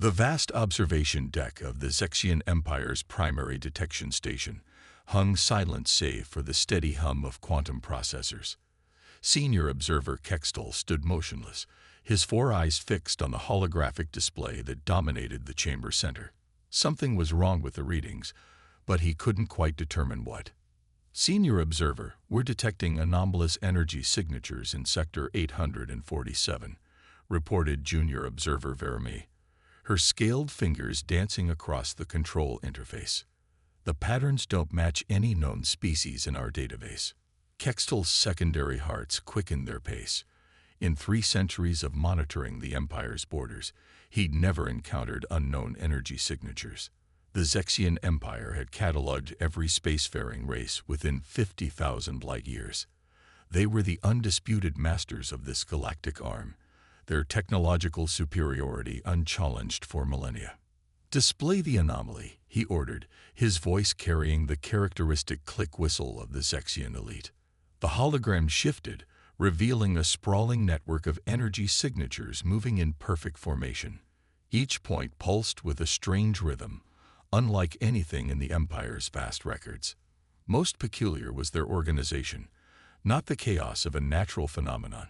The vast observation deck of the Zexian Empire's primary detection station hung silent save for the steady hum of quantum processors. Senior observer Kextel stood motionless, his four eyes fixed on the holographic display that dominated the chamber center. Something was wrong with the readings, but he couldn't quite determine what. Senior observer, we're detecting anomalous energy signatures in Sector 847, reported junior observer Vermeer, her scaled fingers dancing across the control interface. The patterns don't match any known species in our database. Kextel's secondary hearts quickened their pace. In 3 centuries of monitoring the Empire's borders, he'd never encountered unknown energy signatures. The Zexian Empire had cataloged every spacefaring race within 50,000 light-years. They were the undisputed masters of this galactic arm, their technological superiority unchallenged for millennia. "Display the anomaly," he ordered, his voice carrying the characteristic click whistle of the Zexian elite. The hologram shifted, revealing a sprawling network of energy signatures moving in perfect formation. Each point pulsed with a strange rhythm, unlike anything in the Empire's vast records. Most peculiar was their organization, not the chaos of a natural phenomenon,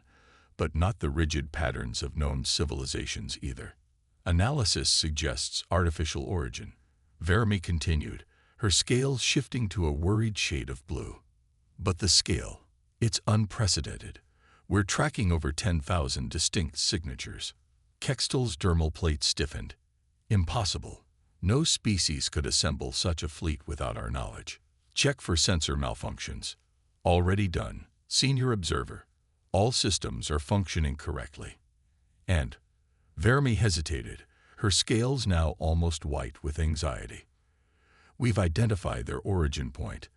but not the rigid patterns of known civilizations either. "Analysis suggests artificial origin," Vermeer continued, her scales shifting to a worried shade of blue. "But the scale, it's unprecedented. We're tracking over 10,000 distinct signatures." Kextel's dermal plate stiffened. "Impossible. No species could assemble such a fleet without our knowledge. Check for sensor malfunctions." "Already done, Senior Observer. All systems are functioning correctly." "And?" Vermeer hesitated, her scales now almost white with anxiety. "We've identified their origin point.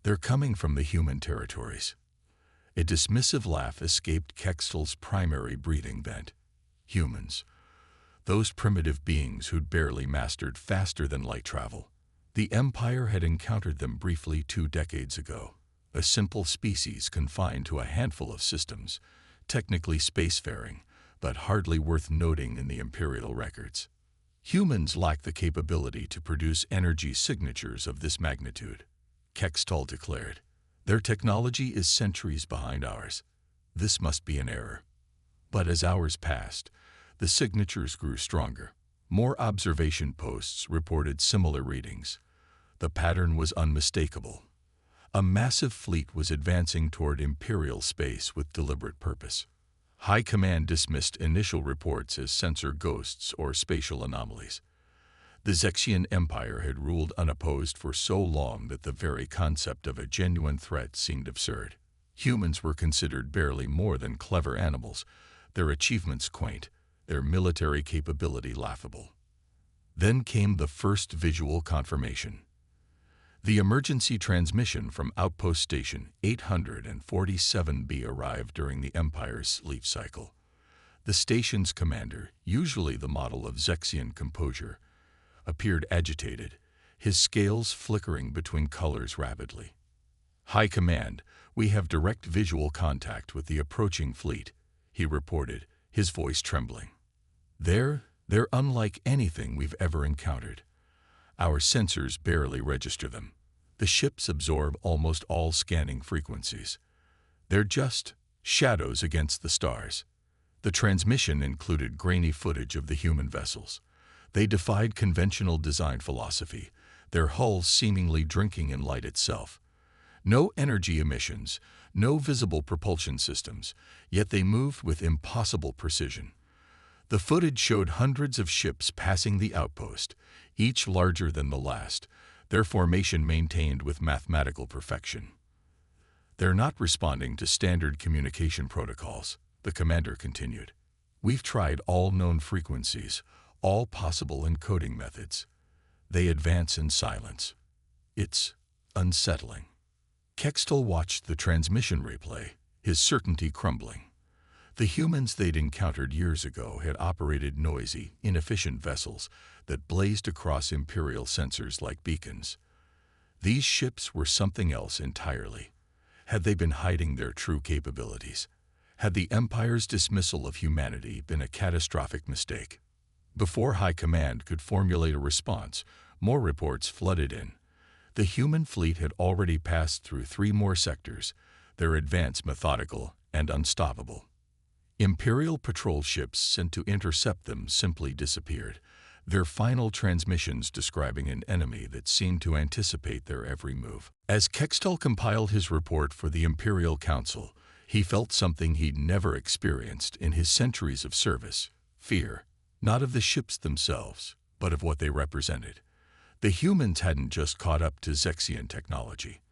They're coming from the human territories." A dismissive laugh escaped Kextel's primary breathing vent. Humans. Those primitive beings who'd barely mastered faster-than-light travel. The Empire had encountered them briefly 2 decades ago, a simple species confined to a handful of systems, technically spacefaring, but hardly worth noting in the Imperial records. Humans lack the capability to produce energy signatures of this magnitude, Kextel declared. Their technology is centuries behind ours. This must be an error. But as hours passed, the signatures grew stronger. More observation posts reported similar readings. The pattern was unmistakable. A massive fleet was advancing toward Imperial space with deliberate purpose. High Command dismissed initial reports as sensor ghosts or spatial anomalies. The Zexian Empire had ruled unopposed for so long that the very concept of a genuine threat seemed absurd. Humans were considered barely more than clever animals, their achievements quaint, their military capability laughable. Then came the first visual confirmation. The emergency transmission from Outpost Station 847B arrived during the Empire's sleep cycle. The station's commander, usually the model of Zexian composure, appeared agitated, his scales flickering between colors rapidly. "High Command, we have direct visual contact with the approaching fleet," he reported, his voice trembling. They're unlike anything we've ever encountered. Our sensors barely register them. The ships absorb almost all scanning frequencies. They're just shadows against the stars. The transmission included grainy footage of the human vessels. They defied conventional design philosophy, their hulls seemingly drinking in light itself. No energy emissions, no visible propulsion systems, yet they moved with impossible precision. The footage showed hundreds of ships passing the outpost, each larger than the last, their formation maintained with mathematical perfection. "They're not responding to standard communication protocols," the commander continued. "We've tried all known frequencies, all possible encoding methods. They advance in silence. It's unsettling." Kextel watched the transmission replay, his certainty crumbling. The humans they'd encountered years ago had operated noisy, inefficient vessels that blazed across Imperial sensors like beacons. These ships were something else entirely. Had they been hiding their true capabilities? Had the Empire's dismissal of humanity been a catastrophic mistake? Before High Command could formulate a response, more reports flooded in. The human fleet had already passed through 3 more sectors, their advance methodical and unstoppable. Imperial patrol ships sent to intercept them simply disappeared, their final transmissions describing an enemy that seemed to anticipate their every move. As Kextol compiled his report for the Imperial Council, he felt something he'd never experienced in his centuries of service: fear, not of the ships themselves, but of what they represented. The humans hadn't just caught up to Zexian technology.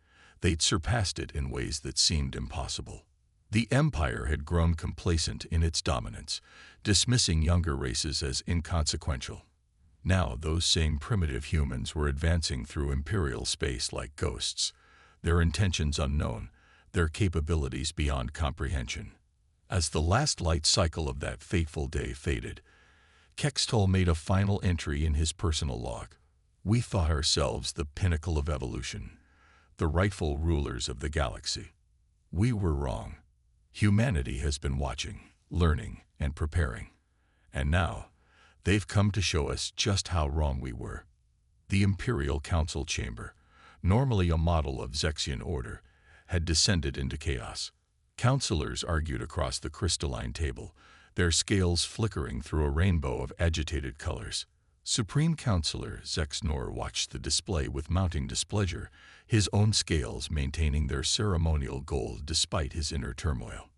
They'd surpassed it in ways that seemed impossible. The Empire had grown complacent in its dominance, dismissing younger races as inconsequential. Now those same primitive humans were advancing through Imperial space like ghosts, their intentions unknown, their capabilities beyond comprehension. As the last light cycle of that fateful day faded, Kextol made a final entry in his personal log. "We thought ourselves the pinnacle of evolution, the rightful rulers of the galaxy. We were wrong. Humanity has been watching, learning, and preparing. And now, they've come to show us just how wrong we were." The Imperial Council chamber, normally a model of Zexian order, had descended into chaos. Counselors argued across the crystalline table, their scales flickering through a rainbow of agitated colors. Supreme Counselor Zexnor watched the display with mounting displeasure, his own scales maintaining their ceremonial gold despite his inner turmoil.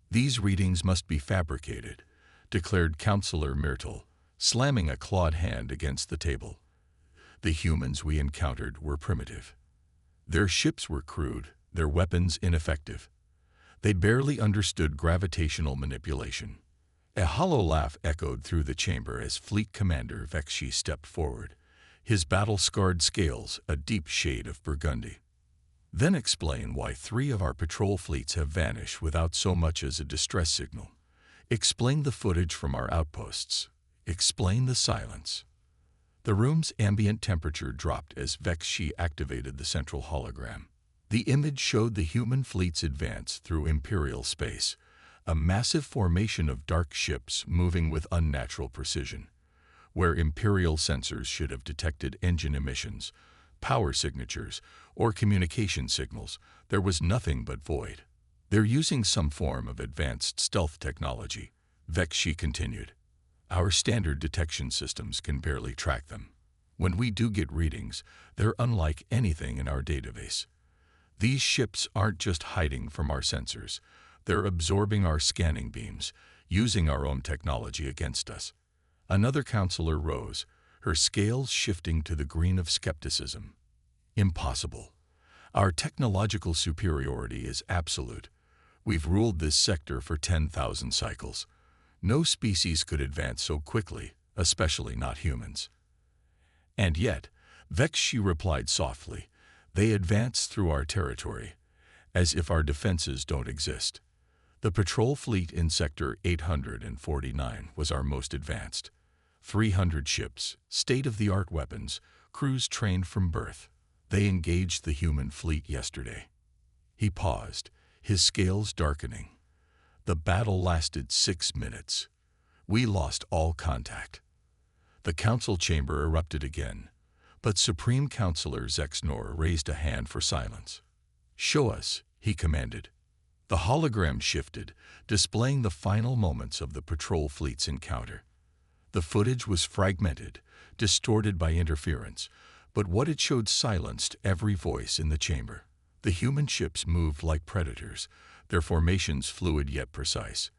"These readings must be fabricated," declared Counselor Myrtle, slamming a clawed hand against the table. "The humans we encountered were primitive. Their ships were crude, their weapons ineffective. They barely understood gravitational manipulation." A hollow laugh echoed through the chamber as Fleet Commander Vexi stepped forward, his battle-scarred scales a deep shade of burgundy. "Then explain why 3 of our patrol fleets have vanished without so much as a distress signal. Explain the footage from our outposts. Explain the silence." The room's ambient temperature dropped as Vexi activated the central hologram. The image showed the human fleet's advance through Imperial space, a massive formation of dark ships moving with unnatural precision. Where Imperial sensors should have detected engine emissions, power signatures, or communication signals, there was nothing but void. "They're using some form of advanced stealth technology," Vexi continued. "Our standard detection systems can barely track them. When we do get readings, they're unlike anything in our database. These ships aren't just hiding from our sensors. They're absorbing our scanning beams, using our own technology against us." Another counselor rose, her scales shifting to the green of skepticism. "Impossible. Our technological superiority is absolute. We've ruled this sector for 10,000 cycles. No species could advance so quickly, especially not humans." "And yet," Vexi replied softly, "they advance through our territory, as if our defenses don't exist. The patrol fleet in Sector 849 was our most advanced. 300 ships, state-of-the-art weapons, crews trained from birth. They engaged the human fleet yesterday." He paused, his scales darkening. "The battle lasted 6 minutes. We lost all contact." The council chamber erupted again, but Supreme Counselor Zexnor raised a hand for silence. "Show us," he commanded. The hologram shifted, displaying the final moments of the patrol fleet's encounter. The footage was fragmented, distorted by interference, but what it showed silenced every voice in the chamber. The human ships moved like predators, their formations fluid yet precise.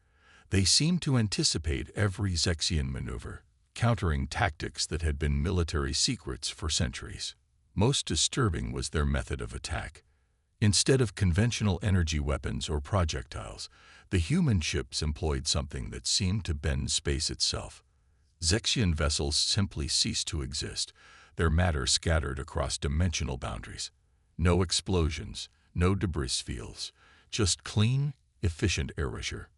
They seemed to anticipate every Zexian maneuver, countering tactics that had been military secrets for centuries. Most disturbing was their method of attack. Instead of conventional energy weapons or projectiles, the human ships employed something that seemed to bend space itself. Zexian vessels simply ceased to exist, their matter scattered across dimensional boundaries. No explosions, no debris fields, just clean, efficient erasure.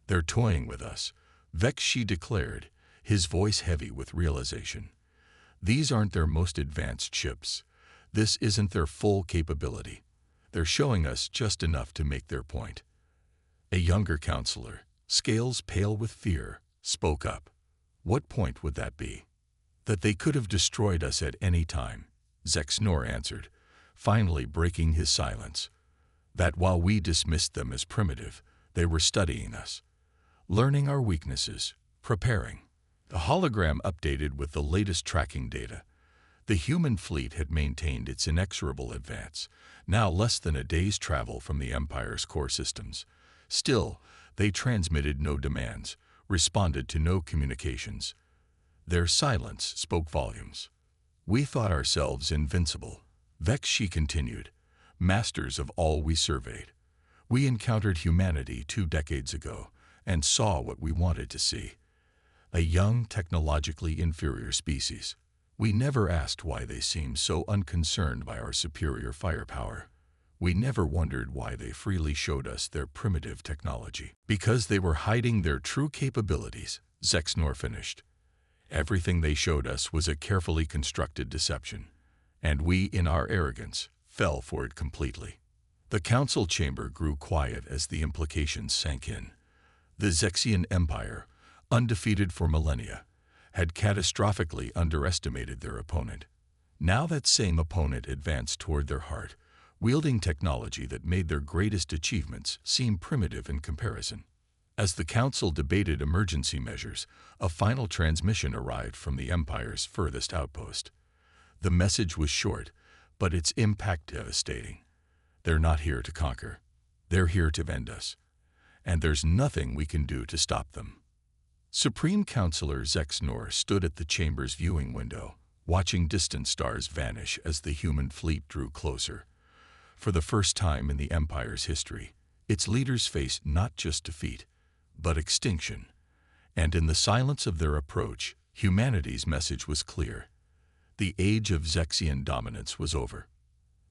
"They're toying with us," Vexi declared, his voice heavy with realization. "These aren't their most advanced ships. This isn't their full capability. They're showing us just enough to make their point." A younger counselor, scales pale with fear, spoke up. What point would that be? That they could have destroyed us at any time, Zexnor answered, finally breaking his silence. That while we dismissed them as primitive, they were studying us, learning our weaknesses, preparing. The hologram updated with the latest tracking data. The human fleet had maintained its inexorable advance, now less than a day's travel from the Empire's core systems. Still, they transmitted no demands, responded to no communications. Their silence spoke volumes. We thought ourselves invincible. Vex, she continued, masters of all we surveyed. We encountered humanity 2 decades ago and saw what we wanted to see. A young, technologically inferior species. We never asked why they seemed so unconcerned by our superior firepower. We never wondered why they freely showed us their primitive technology. Because they were hiding their true capabilities, Zexnor finished. Everything they showed us was a carefully constructed deception, and we, in our arrogance, fell for it completely. The council chamber grew quiet as the implications sank in. The Zexian Empire, undefeated for millennia, had catastrophically underestimated their opponent. Now that same opponent advanced toward their heart, wielding technology that made their greatest achievements seem primitive in comparison. As the council debated emergency measures, a final transmission arrived from the Empire's furthest outpost. The message was short, but its impact devastating. They're not here to conquer. They're here to end us. And there's nothing we can do to stop them. Supreme Counselor Zexnor stood at the chamber's viewing window, watching distant stars vanish as the human fleet drew closer. For the first time in the Empire's history, its leaders faced not just defeat, but extinction. And in the silence of their approach, humanity's message was clear. The age of Zexian dominance was over.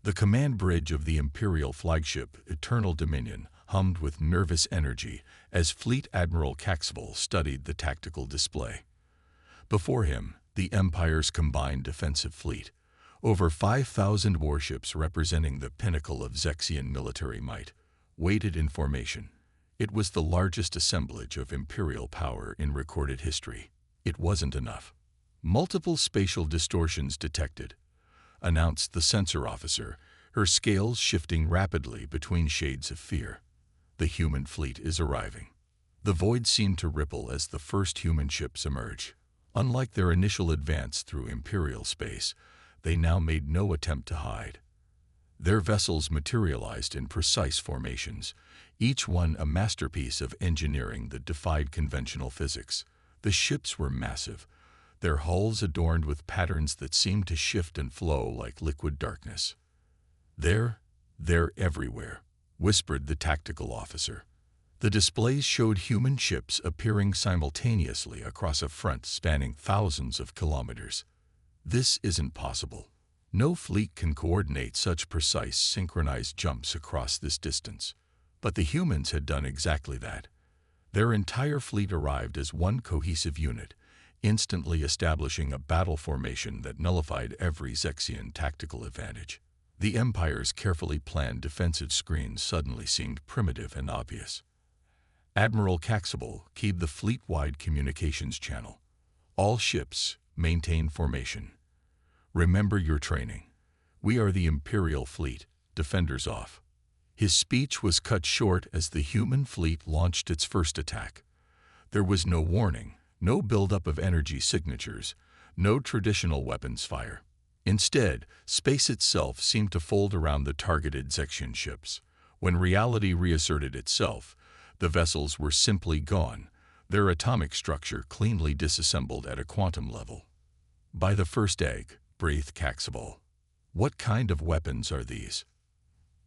The command bridge of the Imperial flagship, Eternal Dominion, hummed with nervous energy as Fleet Admiral Caxville studied the tactical display. Before him, the Empire's combined defensive fleet, over 5,000 warships representing the pinnacle of Zexian military might, waited in formation. It was the largest assemblage of Imperial power in recorded history. It wasn't enough. Multiple spatial distortions detected, announced the sensor officer, her scales shifting rapidly between shades of fear. The human fleet is arriving. The void seemed to ripple as the first human ships emerge. Unlike their initial advance through Imperial space, they now made no attempt to hide. Their vessels materialized in precise formations, each one a masterpiece of engineering that defied conventional physics. The ships were massive, their hulls adorned with patterns that seemed to shift and flow like liquid darkness. They're everywhere, whispered the tactical officer. The displays showed human ships appearing simultaneously across a front spanning thousands of kilometers. This isn't possible. No fleet can coordinate such precise, synchronized jumps across this distance. But the humans had done exactly that. Their entire fleet arrived as one cohesive unit, instantly establishing a battle formation that nullified every Zexian tactical advantage. The Empire's carefully planned defensive screens suddenly seemed primitive and obvious. Admiral Caxville keyed the fleet-wide communications channel. All ships maintain formation. Remember your training. We are the Imperial fleet, defenders off. His speech was cut short as the human fleet launched its first attack. There was no warning, no buildup of energy signatures, no traditional weapons fire. Instead, space itself seemed to fold around the targeted Zexian ships. When reality reasserted itself, the vessels were simply gone, their atomic structure cleanly disassembled at a quantum level. By the first egg, breathed Caxville. What kind of weapons are these?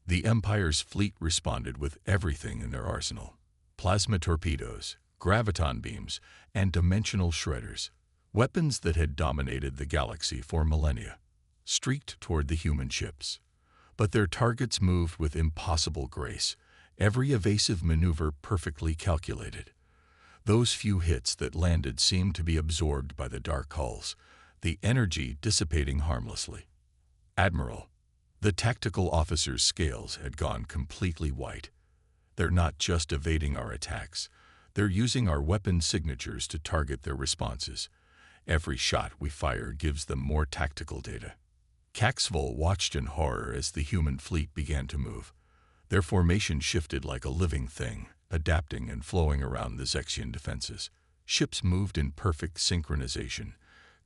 The Empire's fleet responded with everything in their arsenal. Plasma torpedoes, graviton beams, and dimensional shredders. Weapons that had dominated the galaxy for millennia, streaked toward the human ships. But their targets moved with impossible grace, every evasive maneuver perfectly calculated. Those few hits that landed seemed to be absorbed by the dark hulls, the energy dissipating harmlessly. Admiral, the tactical officer's scales had gone completely white. They're not just evading our attacks, They're using our weapon signatures to target their responses. Every shot we fire gives them more tactical data. Caxvol watched in horror as the human fleet began to move. Their formation shifted like a living thing, adapting and flowing around the Zexian defenses. Ships moved in perfect synchronization,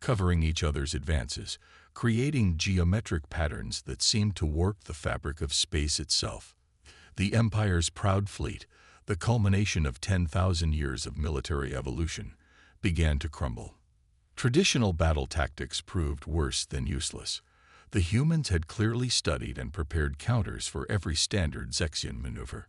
covering each other's advances, creating geometric patterns that seemed to warp the fabric of space itself. The Empire's proud fleet, the culmination of 10,000 years of military evolution, began to crumble. Traditional battle tactics proved worse than useless. The humans had clearly studied and prepared counters for every standard Zexian maneuver.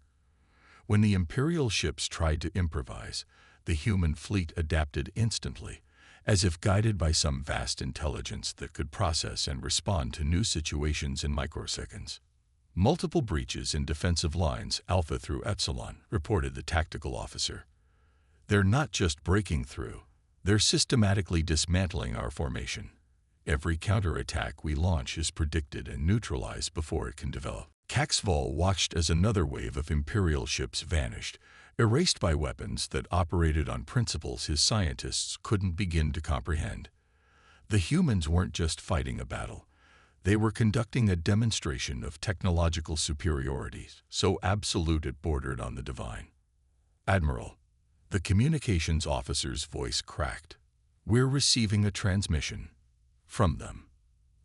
When the Imperial ships tried to improvise, the human fleet adapted instantly, as if guided by some vast intelligence that could process and respond to new situations in microseconds. Multiple breaches in defensive lines, Alpha through Epsilon, reported the tactical officer. They're not just breaking through, they're systematically dismantling our formation. Every counterattack we launch is predicted and neutralized before it can develop. Caxvol watched as another wave of Imperial ships vanished, erased by weapons that operated on principles his scientists couldn't begin to comprehend. The humans weren't just fighting a battle. They were conducting a demonstration of technological superiority, so absolute it bordered on the divine. "Admiral," the communications officer's voice cracked. "We're receiving a transmission from them."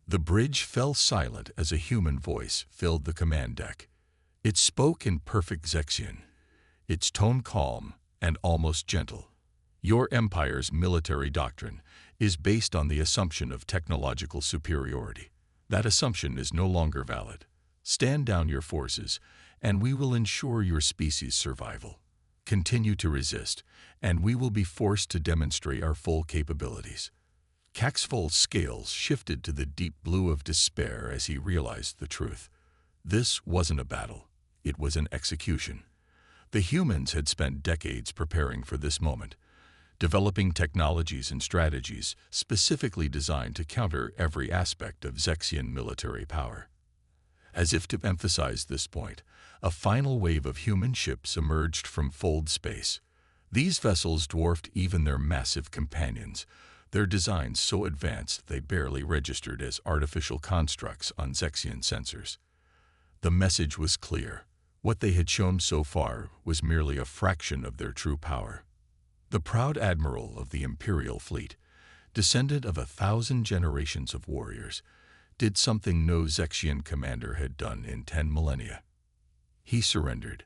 The bridge fell silent as a human voice filled the command deck. It spoke in perfect Zexian, its tone calm and almost gentle. "Your Empire's military doctrine is based on the assumption of technological superiority. That assumption is no longer valid. Stand down your forces, and we will ensure your species' survival. Continue to resist, and we will be forced to demonstrate our full capabilities." Caxvol's scales shifted to the deep blue of despair as he realized the truth. This wasn't a battle. It was an execution. The humans had spent decades preparing for this moment, developing technologies and strategies specifically designed to counter every aspect of Zexian military power. As if to emphasize this point, a final wave of human ships emerged from fold space. These vessels dwarfed even their massive companions, their designs so advanced they barely registered as artificial constructs on Zexian sensors. The message was clear. What they had shown so far was merely a fraction of their true power. The proud admiral of the Imperial fleet, descendant of 1,000 generations of warriors, did something no Zexian commander had done in 10 millennia. He surrendered.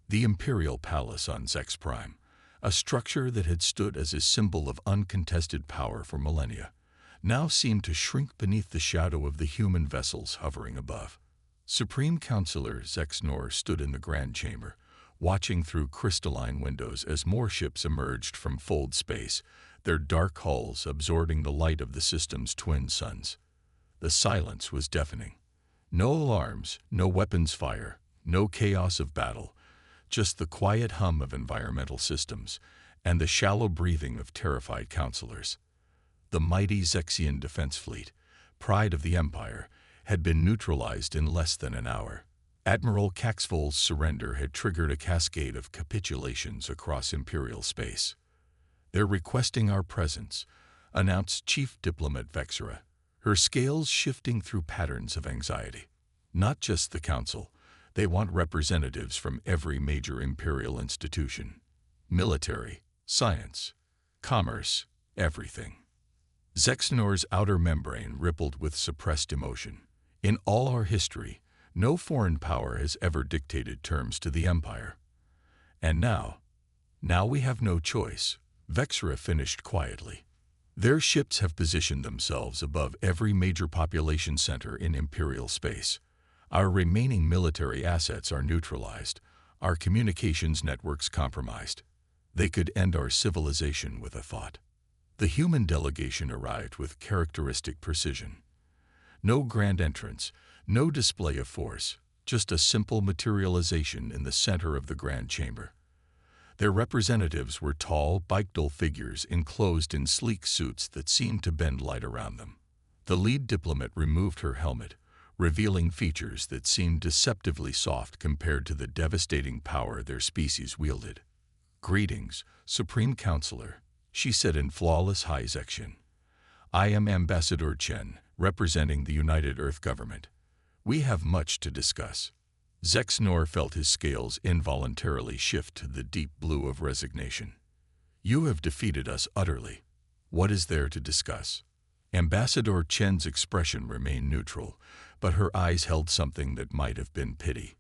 The Imperial Palace on Zex Prime, a structure that had stood as a symbol of uncontested power for millennia, now seemed to shrink beneath the shadow of the human vessels hovering above. Supreme Counselor Zexnor stood in the Grand Chamber, watching through crystalline windows as more ships emerged from fold space, their dark hulls absorbing the light of the system's twin suns. The silence was deafening. No alarms, no weapons fire, no chaos of battle, just the quiet hum of environmental systems and the shallow breathing of terrified counselors. The mighty Zexian defense fleet, pride of the Empire, had been neutralized in less than an hour. Admiral Caxvol's surrender had triggered a cascade of capitulations across Imperial space. "They're requesting our presence," announced Chief Diplomat Vexera, her scales shifting through patterns of anxiety. "Not just the Council. They want representatives from every major Imperial institution. Military, science, commerce, everything." Zexnor's outer membrane rippled with suppressed emotion. In all our history, no foreign power has ever dictated terms to the Empire. And now we have no choice, Vexera finished quietly. Their ships have positioned themselves above every major population center in Imperial space. Our remaining military assets are neutralized, our communications networks compromised. They could end our civilization with a thought. The human delegation arrived with characteristic precision. No grand entrance, no display of force, just a simple materialization in the center of the Grand Chamber. Their representatives were tall, bipedal figures enclosed in sleek suits that seemed to bend light around them. The lead diplomat removed her helmet, revealing features that seemed deceptively soft compared to the devastating power their species wielded. "Greetings, Supreme Counselor," she said in flawless high Zexian. "I am Ambassador Chen, representing the United Earth Government. We have much to discuss." Zexnor felt his scales involuntarily shift to the deep blue of resignation. "You have defeated us utterly. What is there to discuss?" Ambassador Chen's expression remained neutral, but her eyes held something that might have been pity.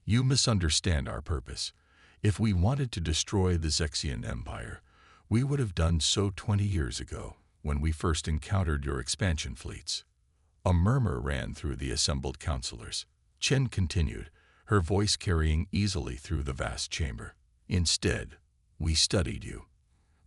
"You misunderstand our purpose. If we wanted to destroy the Zexian Empire, we would have done so 20 years ago, when we first encountered your expansion fleets." A murmur ran through the assembled counselors. Chen continued, her voice carrying easily through the vast chamber. "Instead, we studied you.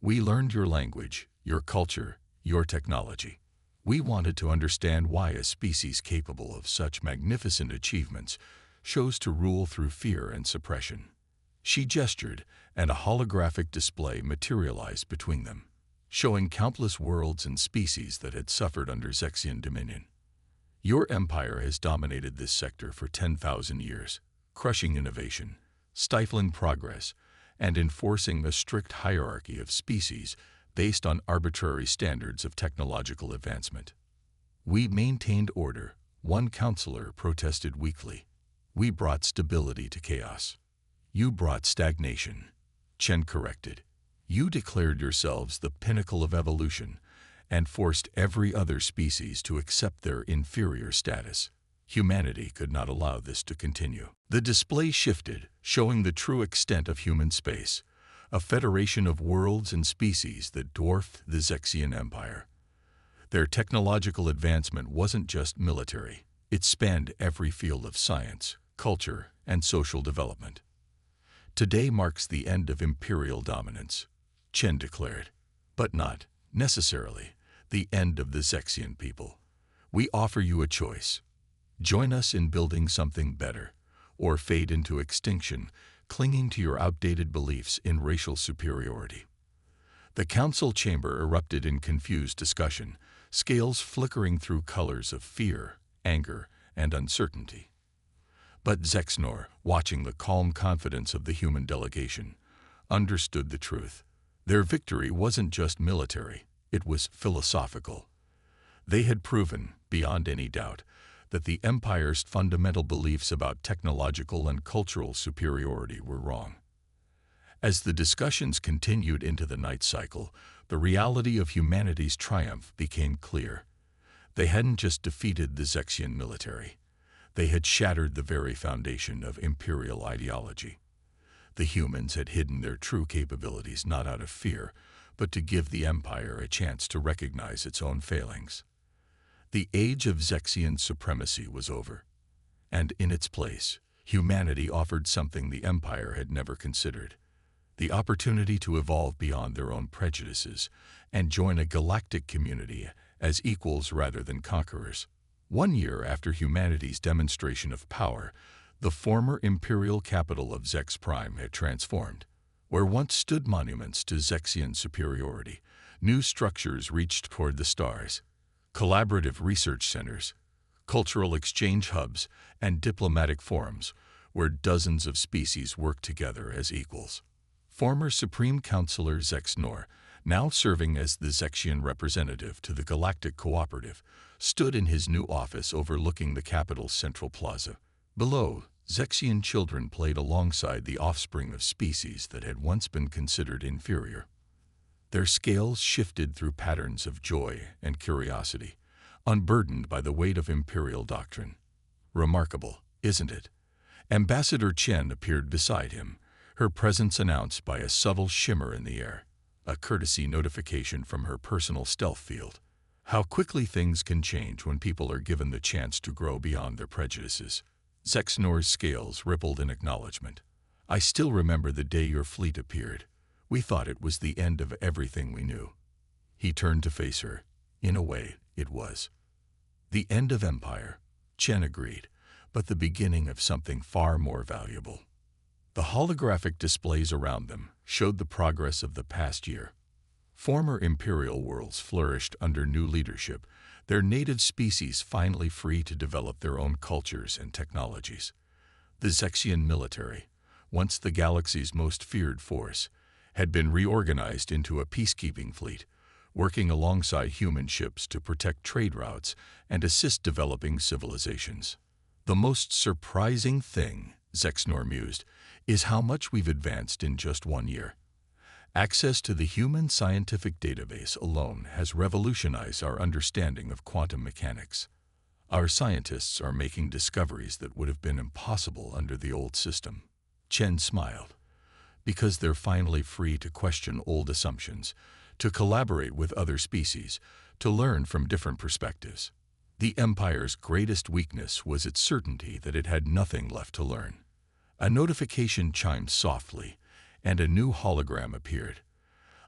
We learned your language, your culture, your technology. We wanted to understand why a species capable of such magnificent achievements chose to rule through fear and suppression." She gestured, and a holographic display materialized between them, showing countless worlds and species that had suffered under Zexian dominion. "Your empire has dominated this sector for 10,000 years, crushing innovation, stifling progress, and enforcing a strict hierarchy of species based on arbitrary standards of technological advancement. We maintained order," one counselor protested weakly. "We brought stability to chaos." "You brought stagnation," Chen corrected. "You declared yourselves the pinnacle of evolution and forced every other species to accept their inferior status. Humanity could not allow this to continue." The display shifted, showing the true extent of human space, a federation of worlds and species that dwarfed the Zexian Empire. Their technological advancement wasn't just military. It spanned every field of science, culture, and social development. "Today marks the end of imperial dominance," Chen declared, "but not, necessarily, the end of the Zexian people. We offer you a choice. Join us in building something better, or fade into extinction, clinging to your outdated beliefs in racial superiority." The council chamber erupted in confused discussion, scales flickering through colors of fear, anger, and uncertainty. But Zexnor, watching the calm confidence of the human delegation, understood the truth. Their victory wasn't just military, it was philosophical. They had proven, beyond any doubt, that the Empire's fundamental beliefs about technological and cultural superiority were wrong. As the discussions continued into the night cycle, the reality of humanity's triumph became clear. They hadn't just defeated the Zexian military. They had shattered the very foundation of imperial ideology. The humans had hidden their true capabilities not out of fear, but to give the Empire a chance to recognize its own failings. The age of Zexian supremacy was over, and in its place, humanity offered something the Empire had never considered: the opportunity to evolve beyond their own prejudices and join a galactic community as equals rather than conquerors. 1 year after humanity's demonstration of power, the former imperial capital of Zex Prime had transformed. Where once stood monuments to Zexian superiority, new structures reached toward the stars. Collaborative research centers, cultural exchange hubs, and diplomatic forums where dozens of species worked together as equals. Former Supreme Counselor Zexnor, now serving as the Zexian representative to the Galactic Cooperative, stood in his new office overlooking the capital's central plaza. Below, Zexian children played alongside the offspring of species that had once been considered inferior. Their scales shifted through patterns of joy and curiosity, unburdened by the weight of imperial doctrine. "Remarkable, isn't it?" Ambassador Chen appeared beside him, her presence announced by a subtle shimmer in the air, a courtesy notification from her personal stealth field. How quickly things can change when people are given the chance to grow beyond their prejudices. Zexnor's scales rippled in acknowledgement. "I still remember the day your fleet appeared. We thought it was the end of everything we knew." He turned to face her. "In a way, it was." "The end of empire," Chen agreed, "but the beginning of something far more valuable." The holographic displays around them showed the progress of the past year. Former imperial worlds flourished under new leadership, their native species finally free to develop their own cultures and technologies. The Zexian military, once the galaxy's most feared force, had been reorganized into a peacekeeping fleet, working alongside human ships to protect trade routes and assist developing civilizations. The most surprising thing, Zexnor mused, is how much we've advanced in just 1 year. Access to the human scientific database alone has revolutionized our understanding of quantum mechanics. Our scientists are making discoveries that would have been impossible under the old system. Chen smiled. Because they're finally free to question old assumptions, to collaborate with other species, to learn from different perspectives. The Empire's greatest weakness was its certainty that it had nothing left to learn. A notification chimed softly, and a new hologram appeared.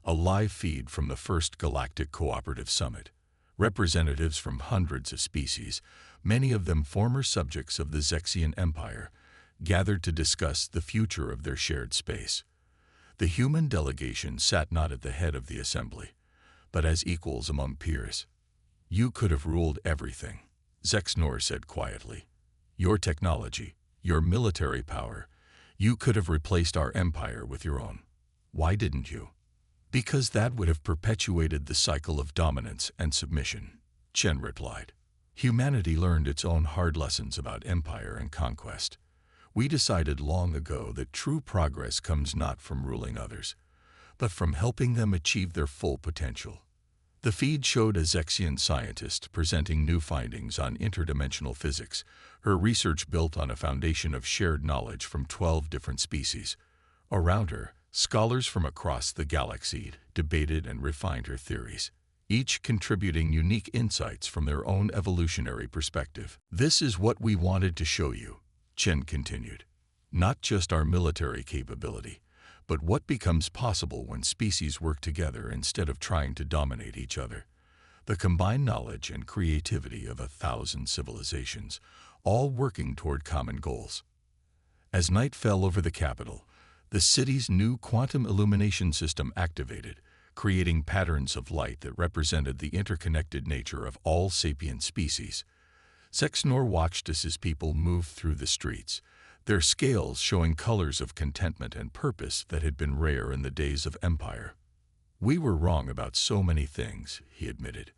A live feed from the first Galactic Cooperative Summit. Representatives from hundreds of species, many of them former subjects of the Zexian Empire, gathered to discuss the future of their shared space. The human delegation sat not at the head of the assembly, but as equals among peers. "You could have ruled everything," Zexnor said quietly. "Your technology, your military power, you could have replaced our empire with your own. Why didn't you?" "Because that would have perpetuated the cycle of dominance and submission," Chen replied. "Humanity learned its own hard lessons about empire and conquest. We decided long ago that true progress comes not from ruling others, but from helping them achieve their full potential." The feed showed a Zexian scientist presenting new findings on interdimensional physics, her research built on a foundation of shared knowledge from 12 different species. Around her, scholars from across the galaxy debated and refined her theories, each contributing unique insights from their own evolutionary perspective. "This is what we wanted to show you," Chen continued. "Not just our military capability, but what becomes possible when species work together instead of trying to dominate each other. The combined knowledge and creativity of 1,000 civilizations, all working toward common goals." As night fell over the capital, the city's new quantum illumination system activated, creating patterns of light that represented the interconnected nature of all sapient species. Zexnor watched as his people moved through the streets, their scales showing colors of contentment and purpose that had been rare in the days of empire. "We were wrong about so many things," he admitted.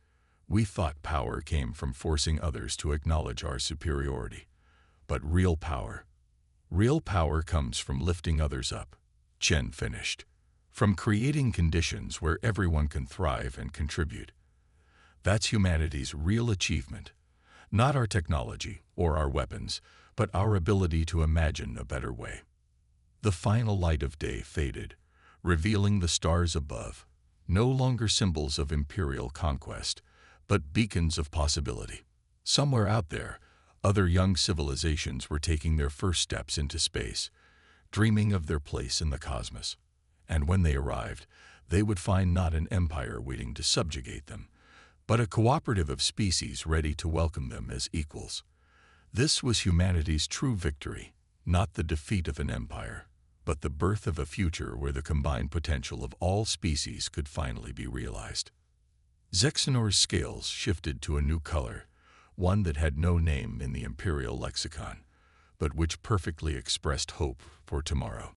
"We thought power came from forcing others to acknowledge our superiority. But real power comes from lifting others up," Chen finished. "From creating conditions where everyone can thrive and contribute. That's humanity's real achievement. Not our technology or our weapons, but our ability to imagine a better way." The final light of day faded, revealing the stars above, no longer symbols of imperial conquest, but beacons of possibility. Somewhere out there, other young civilizations were taking their first steps into space, dreaming of their place in the cosmos. And when they arrived, they would find not an empire waiting to subjugate them, but a cooperative of species ready to welcome them as equals. This was humanity's true victory, not the defeat of an empire, but the birth of a future where the combined potential of all species could finally be realized. Zexnor's scales shifted to a new color, one that had no name in the imperial lexicon, but which perfectly expressed hope for tomorrow.